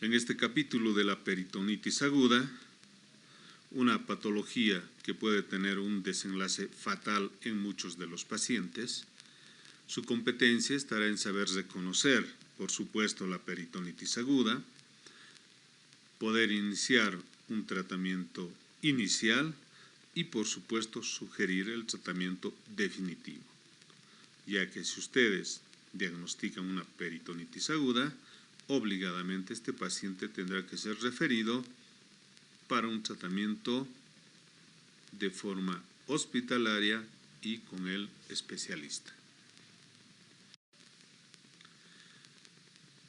En este capítulo de la peritonitis aguda, una patología que puede tener un desenlace fatal en muchos de los pacientes, su competencia estará en saber reconocer, por supuesto, la peritonitis aguda, poder iniciar un tratamiento inicial y, por supuesto, sugerir el tratamiento definitivo, ya que si ustedes diagnostican una peritonitis aguda, obligadamente este paciente tendrá que ser referido para un tratamiento de forma hospitalaria y con el especialista.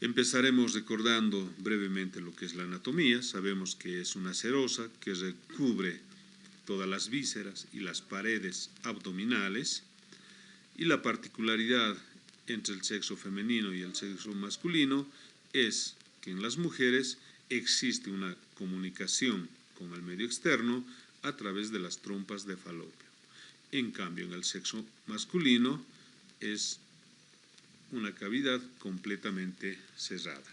Empezaremos recordando brevemente lo que es la anatomía. Sabemos que es una serosa que recubre todas las vísceras y las paredes abdominales, y la particularidad entre el sexo femenino y el sexo masculino es que en las mujeres existe una comunicación con el medio externo a través de las trompas de falopio. En cambio, en el sexo masculino es una cavidad completamente cerrada.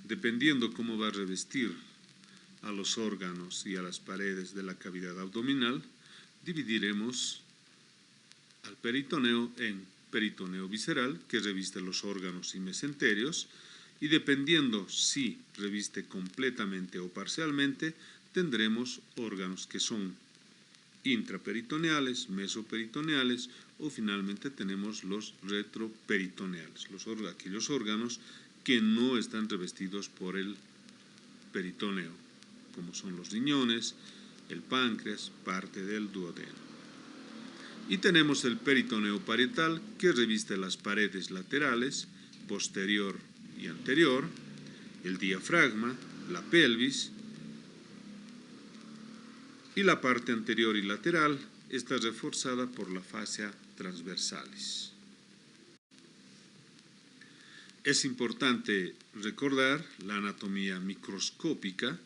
Dependiendo cómo va a revestir a los órganos y a las paredes de la cavidad abdominal, dividiremos al peritoneo en peritoneo visceral, que reviste los órganos y mesenterios, y dependiendo si reviste completamente o parcialmente, tendremos órganos que son intraperitoneales, mesoperitoneales, o finalmente tenemos los retroperitoneales, aquellos órganos que no están revestidos por el peritoneo, como son los riñones, el páncreas, parte del duodeno. Y tenemos el peritoneo parietal, que reviste las paredes laterales, posterior y anterior, el diafragma, la pelvis, y la parte anterior y lateral está reforzada por la fascia transversalis. Es importante recordar la anatomía microscópica,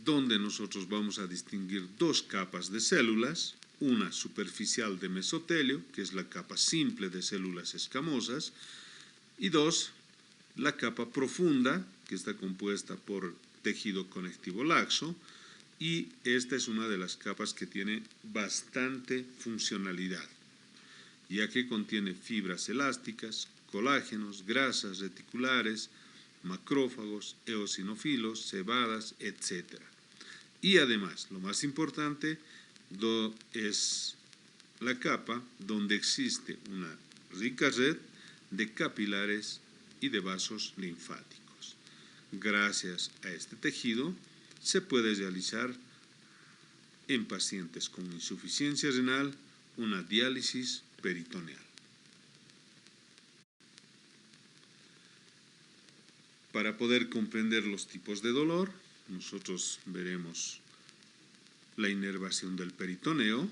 donde nosotros vamos a distinguir dos capas de células, una superficial de mesotelio, que es la capa simple de células escamosas, y dos, la capa profunda, que está compuesta por tejido conectivo laxo, y esta es una de las capas que tiene bastante funcionalidad, ya que contiene fibras elásticas, colágenos, grasas reticulares, macrófagos, eosinófilos, cebadas, etc. Y además, lo más importante, es la capa donde existe una rica red de capilares y de vasos linfáticos. Gracias a este tejido se puede realizar en pacientes con insuficiencia renal una diálisis peritoneal. Para poder comprender los tipos de dolor, nosotros veremos la inervación del peritoneo,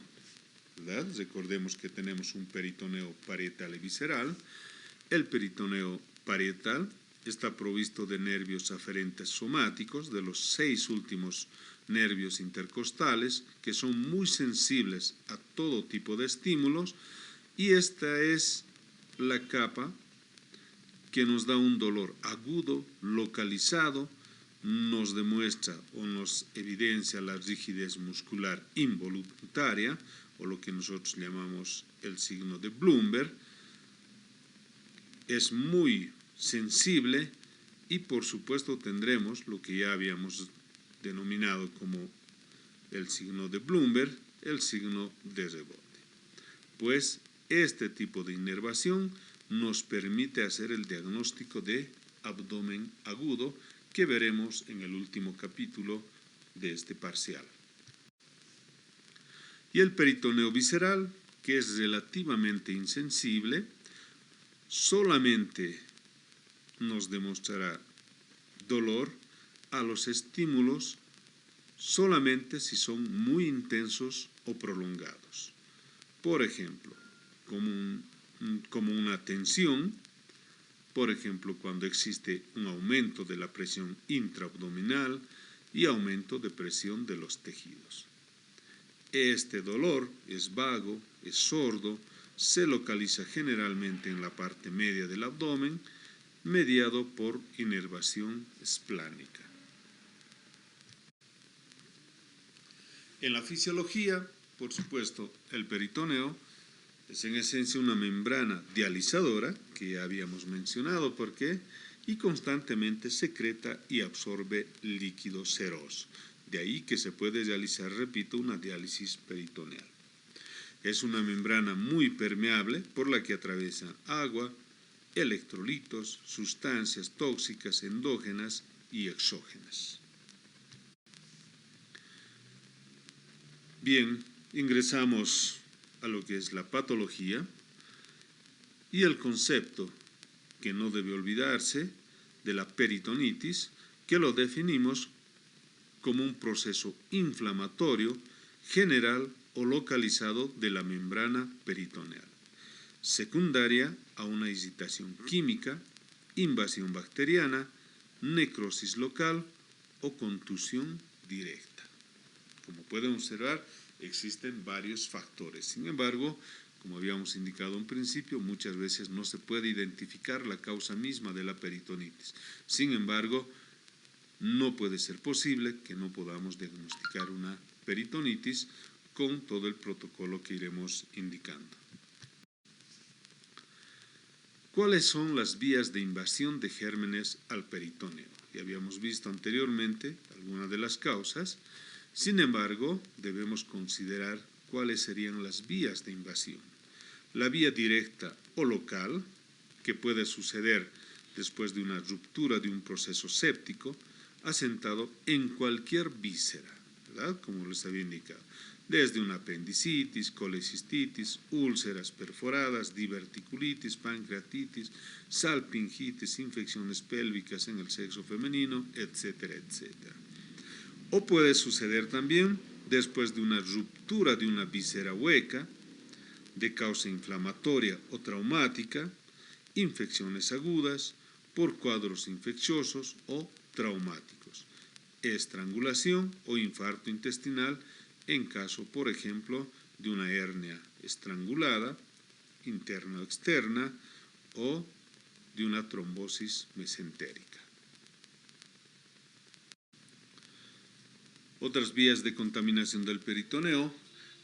¿verdad? Recordemos que tenemos un peritoneo parietal y visceral. El peritoneo parietal está provisto de nervios aferentes somáticos, de los 6 últimos nervios intercostales, que son muy sensibles a todo tipo de estímulos, y esta es la capa que nos da un dolor agudo, localizado, nos demuestra o nos evidencia la rigidez muscular involuntaria, o lo que nosotros llamamos el signo de Bloomberg. Es muy sensible y, por supuesto, tendremos lo que ya habíamos denominado como el signo de Bloomberg, el signo de rebote. Pues este tipo de inervación nos permite hacer el diagnóstico de abdomen agudo, que veremos en el último capítulo de este parcial. Y el peritoneo visceral, que es relativamente insensible, solamente nos demostrará dolor a los estímulos solamente si son muy intensos o prolongados. Por ejemplo, como una tensión, por ejemplo, cuando existe un aumento de la presión intraabdominal y aumento de presión de los tejidos. Este dolor es vago, es sordo, se localiza generalmente en la parte media del abdomen, mediado por inervación esplánica. En la fisiología, por supuesto, el peritoneo es en esencia una membrana dializadora, que ya habíamos mencionado por qué, y constantemente secreta y absorbe líquido seroso. De ahí que se puede realizar, repito, una diálisis peritoneal. Es una membrana muy permeable por la que atraviesa agua, electrolitos, sustancias tóxicas endógenas y exógenas. Bien, ingresamos a lo que es la patología y el concepto que no debe olvidarse de la peritonitis, que lo definimos como un proceso inflamatorio general o localizado de la membrana peritoneal, secundaria a una excitación química, invasión bacteriana, necrosis local o contusión directa. Como pueden observar, existen varios factores. Sin embargo, como habíamos indicado en principio, muchas veces no se puede identificar la causa misma de la peritonitis. Sin embargo, no puede ser posible que no podamos diagnosticar una peritonitis con todo el protocolo que iremos indicando. ¿Cuáles son las vías de invasión de gérmenes al peritoneo? Ya habíamos visto anteriormente algunas de las causas. Sin embargo, debemos considerar cuáles serían las vías de invasión. La vía directa o local, que puede suceder después de una ruptura de un proceso séptico, asentado en cualquier víscera, ¿verdad? Como les había indicado, desde una apendicitis, colecistitis, úlceras perforadas, diverticulitis, pancreatitis, salpingitis, infecciones pélvicas en el sexo femenino, etcétera, etcétera. O puede suceder también después de una ruptura de una víscera hueca, de causa inflamatoria o traumática, infecciones agudas, por cuadros infecciosos o traumáticos, estrangulación o infarto intestinal en caso, por ejemplo, de una hernia estrangulada, interna o externa, o de una trombosis mesentérica. Otras vías de contaminación del peritoneo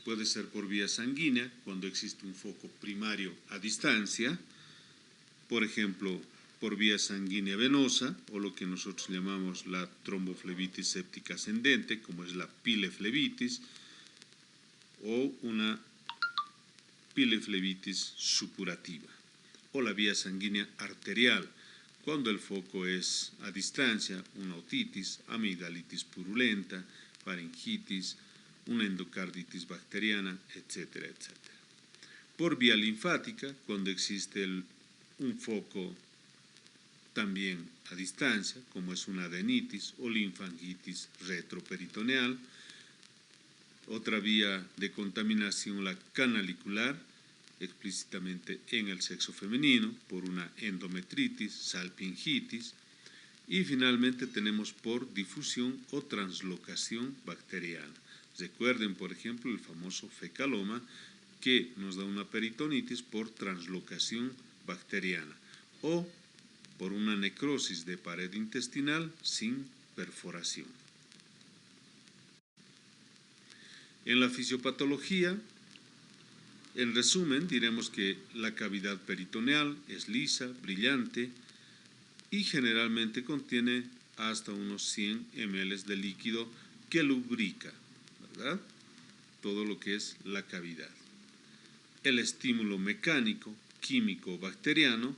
puede ser por vía sanguínea, cuando existe un foco primario a distancia, por ejemplo, por vía sanguínea venosa, o lo que nosotros llamamos la tromboflebitis séptica ascendente, como es la pileflebitis, o una pileflebitis supurativa, o la vía sanguínea arterial, cuando el foco es a distancia, una otitis, amigdalitis purulenta, faringitis, una endocarditis bacteriana, etcétera, etcétera. Por vía linfática, cuando existe un foco también a distancia, como es una adenitis o linfangitis retroperitoneal. Otra vía de contaminación, la canalicular, explícitamente en el sexo femenino, por una endometritis, salpingitis. Y finalmente tenemos por difusión o translocación bacteriana. Recuerden, por ejemplo, el famoso fecaloma, que nos da una peritonitis por translocación bacteriana, o por una necrosis de pared intestinal sin perforación. En la fisiopatología, en resumen, diremos que la cavidad peritoneal es lisa, brillante y generalmente contiene hasta unos 100 ml de líquido que lubrica, ¿verdad?, todo lo que es la cavidad. El estímulo mecánico, químico o bacteriano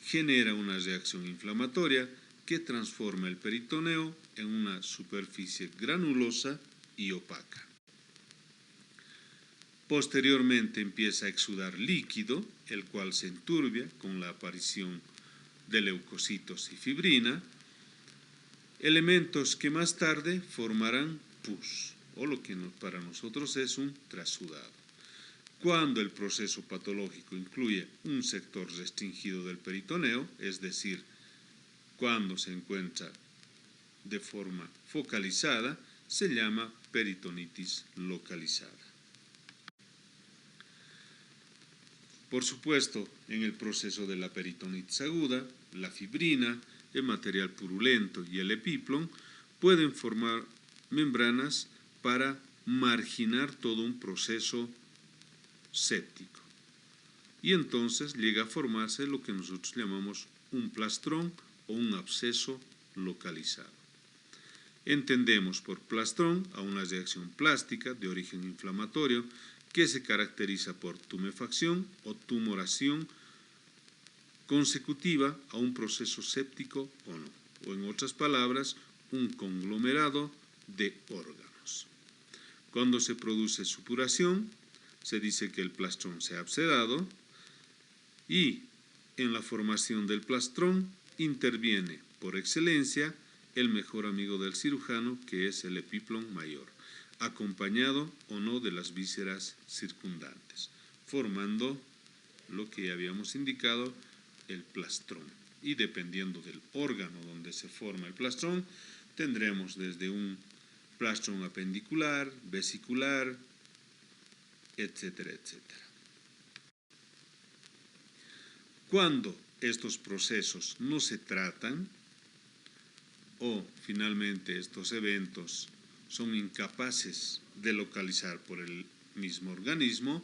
genera una reacción inflamatoria que transforma el peritoneo en una superficie granulosa y opaca. Posteriormente empieza a exudar líquido, el cual se enturbia con la aparición de leucocitos y fibrina, elementos que más tarde formarán pus, o lo que para nosotros es un trasudado. Cuando el proceso patológico incluye un sector restringido del peritoneo, es decir, cuando se encuentra de forma focalizada, se llama peritonitis localizada. Por supuesto, en el proceso de la peritonitis aguda, la fibrina, el material purulento y el epiplon, pueden formar membranas para marginar todo un proceso séptico. Y entonces llega a formarse lo que nosotros llamamos un plastrón o un absceso localizado. Entendemos por plastrón a una reacción plástica de origen inflamatorio que se caracteriza por tumefacción o tumoración consecutiva a un proceso séptico o no, o en otras palabras, un conglomerado de órganos. Cuando se produce supuración, se dice que el plastrón se ha abscedado y en la formación del plastrón interviene por excelencia el mejor amigo del cirujano, que es el epiplon mayor, acompañado o no de las vísceras circundantes, formando lo que ya habíamos indicado, el plastrón. Y dependiendo del órgano donde se forma el plastrón, tendremos desde un plastrón apendicular, vesicular, etcétera, etcétera. Cuando estos procesos no se tratan o finalmente estos eventos son incapaces de localizar por el mismo organismo,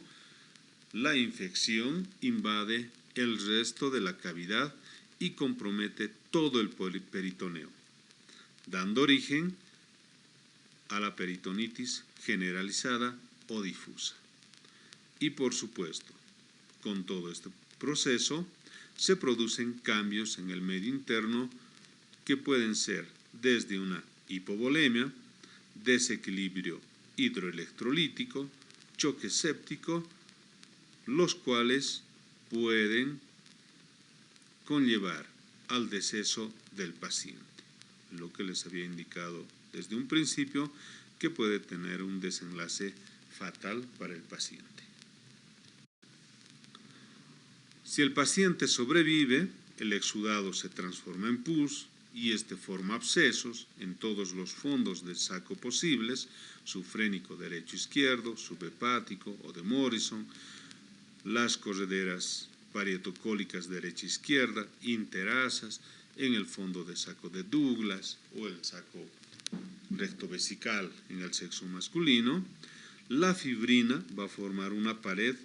la infección invade el resto de la cavidad y compromete todo el peritoneo, dando origen a la peritonitis generalizada o difusa. Y por supuesto, con todo este proceso, se producen cambios en el medio interno que pueden ser desde una hipovolemia, desequilibrio hidroelectrolítico, choque séptico, los cuales pueden conllevar al deceso del paciente, lo que les había indicado desde un principio que puede tener un desenlace fatal para el paciente. Si el paciente sobrevive, el exudado se transforma en pus y este forma abscesos en todos los fondos del saco posibles, subfrénico derecho-izquierdo, subhepático o de Morrison, las correderas parietocólicas derecha-izquierda, interasas, en el fondo del saco de Douglas o el saco rectovesical en el sexo masculino. La fibrina va a formar una pared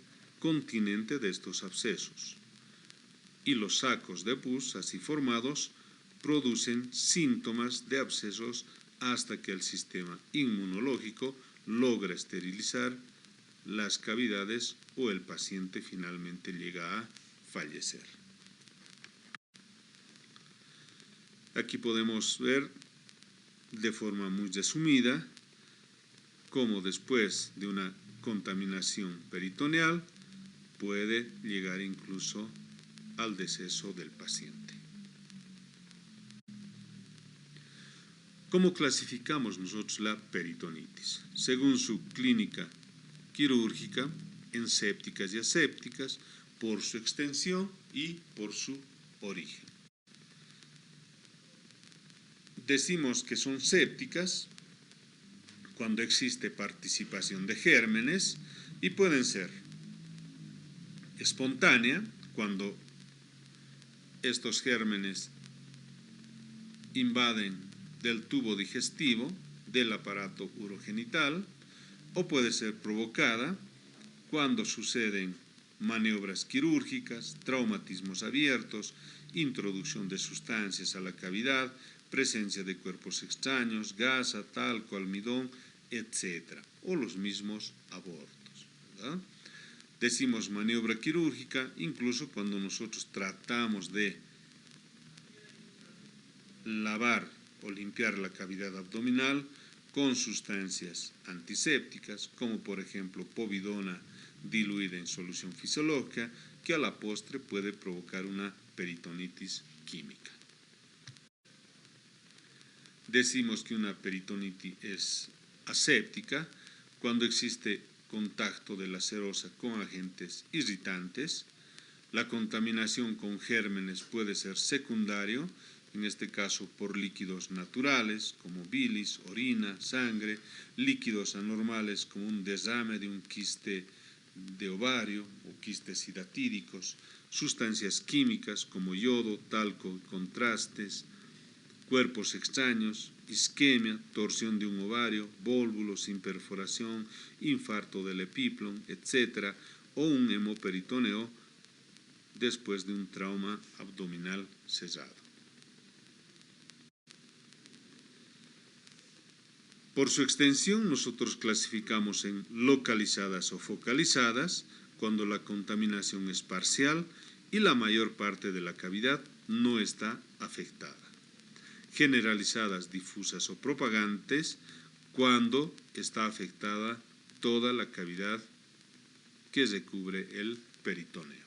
continente de estos abscesos y los sacos de pus así formados producen síntomas de abscesos hasta que el sistema inmunológico logra esterilizar las cavidades o el paciente finalmente llega a fallecer. Aquí podemos ver de forma muy resumida cómo después de una contaminación peritoneal puede llegar incluso al deceso del paciente. ¿Cómo clasificamos nosotros la peritonitis? Según su clínica quirúrgica, en sépticas y asépticas, por su extensión y por su origen. Decimos que son sépticas cuando existe participación de gérmenes y pueden ser espontánea, cuando estos gérmenes invaden del tubo digestivo del aparato urogenital, o puede ser provocada cuando suceden maniobras quirúrgicas, traumatismos abiertos, introducción de sustancias a la cavidad, presencia de cuerpos extraños, gasa, talco, almidón, etc. O los mismos abortos, ¿verdad? Decimos maniobra quirúrgica incluso cuando nosotros tratamos de lavar o limpiar la cavidad abdominal con sustancias antisépticas, como por ejemplo povidona diluida en solución fisiológica, que a la postre puede provocar una peritonitis química. Decimos que una peritonitis es aséptica cuando existe contacto de la serosa con agentes irritantes. La contaminación con gérmenes puede ser secundario, en este caso por líquidos naturales como bilis, orina, sangre, líquidos anormales como un desame de un quiste de ovario o quistes hidatíricos, sustancias químicas como yodo, talco, contrastes, cuerpos extraños, isquemia, torsión de un ovario, vólvulo sin perforación, infarto del epíplon, etc., o un hemoperitoneo después de un trauma abdominal cesado. Por su extensión, nosotros clasificamos en localizadas o focalizadas, cuando la contaminación es parcial y la mayor parte de la cavidad no está afectada. Generalizadas, difusas o propagantes, cuando está afectada toda la cavidad que recubre el peritoneo.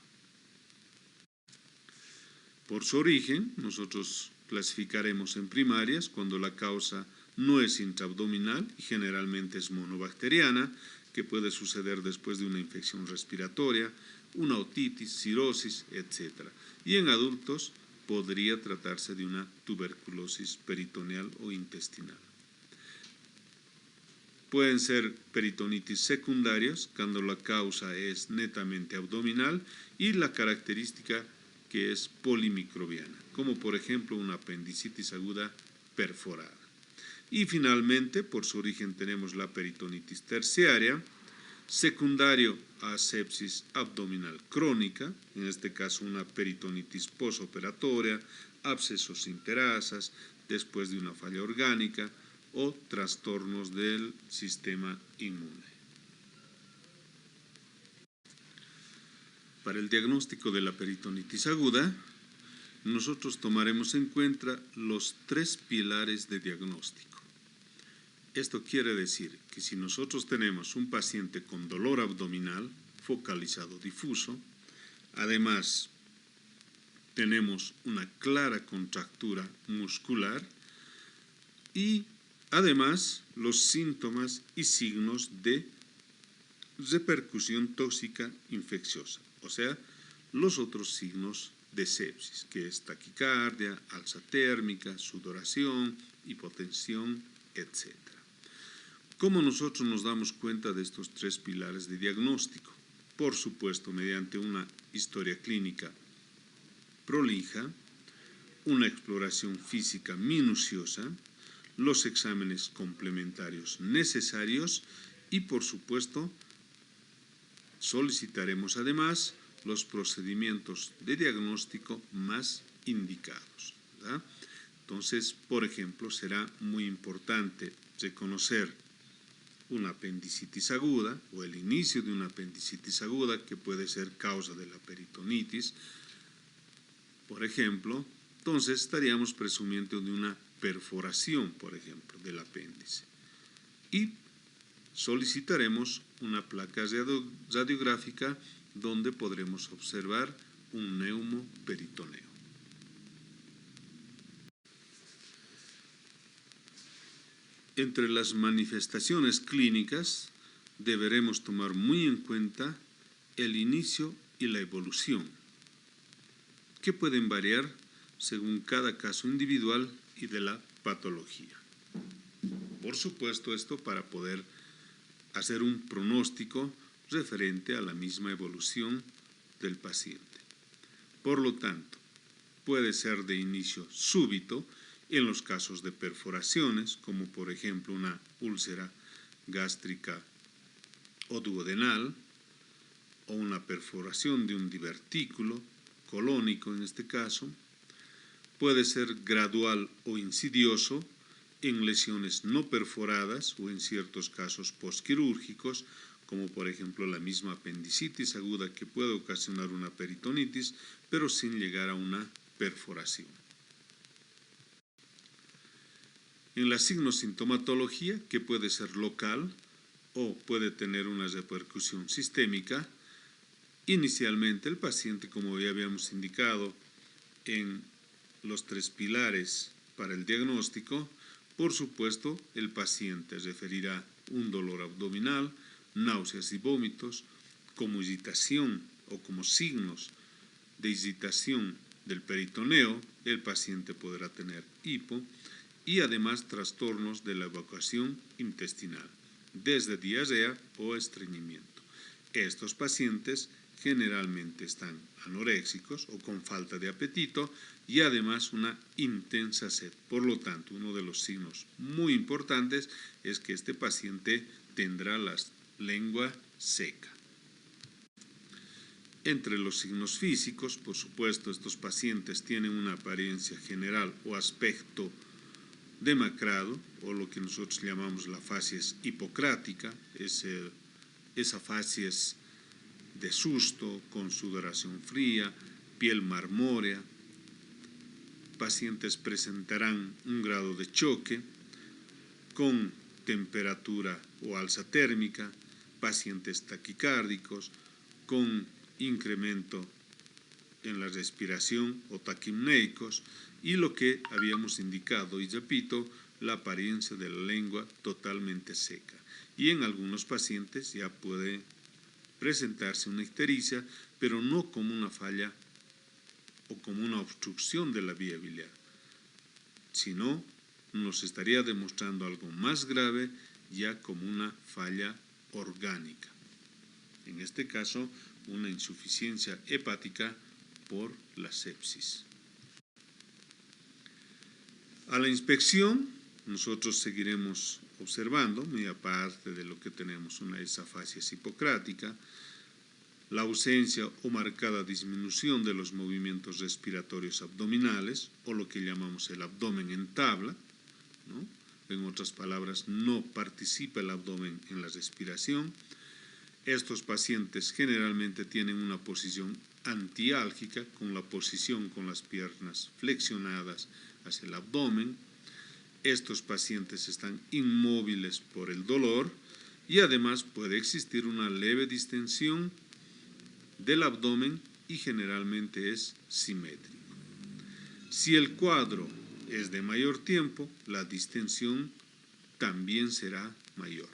Por su origen, nosotros clasificaremos en primarias cuando la causa no es intraabdominal y generalmente es monobacteriana, que puede suceder después de una infección respiratoria, una otitis, cirrosis, etc. Y en adultos podría tratarse de una tuberculosis peritoneal o intestinal. Pueden ser peritonitis secundarias cuando la causa es netamente abdominal y la característica que es polimicrobiana, como por ejemplo una apendicitis aguda perforada. Y finalmente, por su origen tenemos la peritonitis terciaria, secundario a sepsis abdominal crónica, en este caso una peritonitis posoperatoria, abscesos interasas, después de una falla orgánica o trastornos del sistema inmune. Para el diagnóstico de la peritonitis aguda, nosotros tomaremos en cuenta los 3 pilares de diagnóstico. Esto quiere decir que si nosotros tenemos un paciente con dolor abdominal, focalizado difuso, además tenemos una clara contractura muscular y además los síntomas y signos de repercusión tóxica infecciosa, o sea, los otros signos de sepsis, que es taquicardia, alza térmica, sudoración, hipotensión, etc. ¿Cómo nosotros nos damos cuenta de estos 3 pilares de diagnóstico? Por supuesto, mediante una historia clínica prolija, una exploración física minuciosa, los exámenes complementarios necesarios y, por supuesto, solicitaremos además los procedimientos de diagnóstico más indicados, ¿verdad? Entonces, por ejemplo, será muy importante reconocer una apendicitis aguda o el inicio de una apendicitis aguda que puede ser causa de la peritonitis, por ejemplo. Entonces estaríamos presumiendo de una perforación, por ejemplo, del apéndice. Y solicitaremos una placa radiográfica donde podremos observar un neumoperitoneo. Entre las manifestaciones clínicas deberemos tomar muy en cuenta el inicio y la evolución, que pueden variar según cada caso individual y de la patología. Por supuesto, esto para poder hacer un pronóstico referente a la misma evolución del paciente. Por lo tanto, puede ser de inicio súbito en los casos de perforaciones, como por ejemplo una úlcera gástrica o duodenal, o una perforación de un divertículo colónico en este caso. Puede ser gradual o insidioso en lesiones no perforadas o en ciertos casos postquirúrgicos, como por ejemplo la misma apendicitis aguda que puede ocasionar una peritonitis, pero sin llegar a una perforación. En la signosintomatología, que puede ser local o puede tener una repercusión sistémica, inicialmente el paciente, como ya habíamos indicado en los 3 pilares para el diagnóstico, por supuesto el paciente referirá un dolor abdominal, náuseas y vómitos, como irritación o como signos de irritación del peritoneo. El paciente podrá tener hipo y además trastornos de la evacuación intestinal, desde diarrea o estreñimiento. Estos pacientes generalmente están anoréxicos o con falta de apetito y además una intensa sed. Por lo tanto, uno de los signos muy importantes es que este paciente tendrá la lengua seca. Entre los signos físicos, por supuesto, estos pacientes tienen una apariencia general o aspecto demacrado, o lo que nosotros llamamos la facies hipocrática, esa facies de susto, con sudoración fría, piel marmórea. Pacientes presentarán un grado de choque con temperatura o alza térmica, pacientes taquicárdicos, con incremento en la respiración o taquimneicos, y lo que habíamos indicado, y repito, la apariencia de la lengua totalmente seca. Y en algunos pacientes ya puede presentarse una ictericia, pero no como una falla o como una obstrucción de la vía biliar, sino nos estaría demostrando algo más grave, ya como una falla orgánica. En este caso, una insuficiencia hepática por la sepsis. A la inspección, nosotros seguiremos observando, muy aparte de lo que tenemos una esafasia hipocrática, la ausencia o marcada disminución de los movimientos respiratorios abdominales, o lo que llamamos el abdomen en tabla, ¿no? En otras palabras, no participa el abdomen en la respiración. Estos pacientes generalmente tienen una posición antiálgica, con la posición con las piernas flexionadas hacia el abdomen. Estos pacientes están inmóviles por el dolor y además puede existir una leve distensión del abdomen y generalmente es simétrico. Si el cuadro es de mayor tiempo, la distensión también será mayor.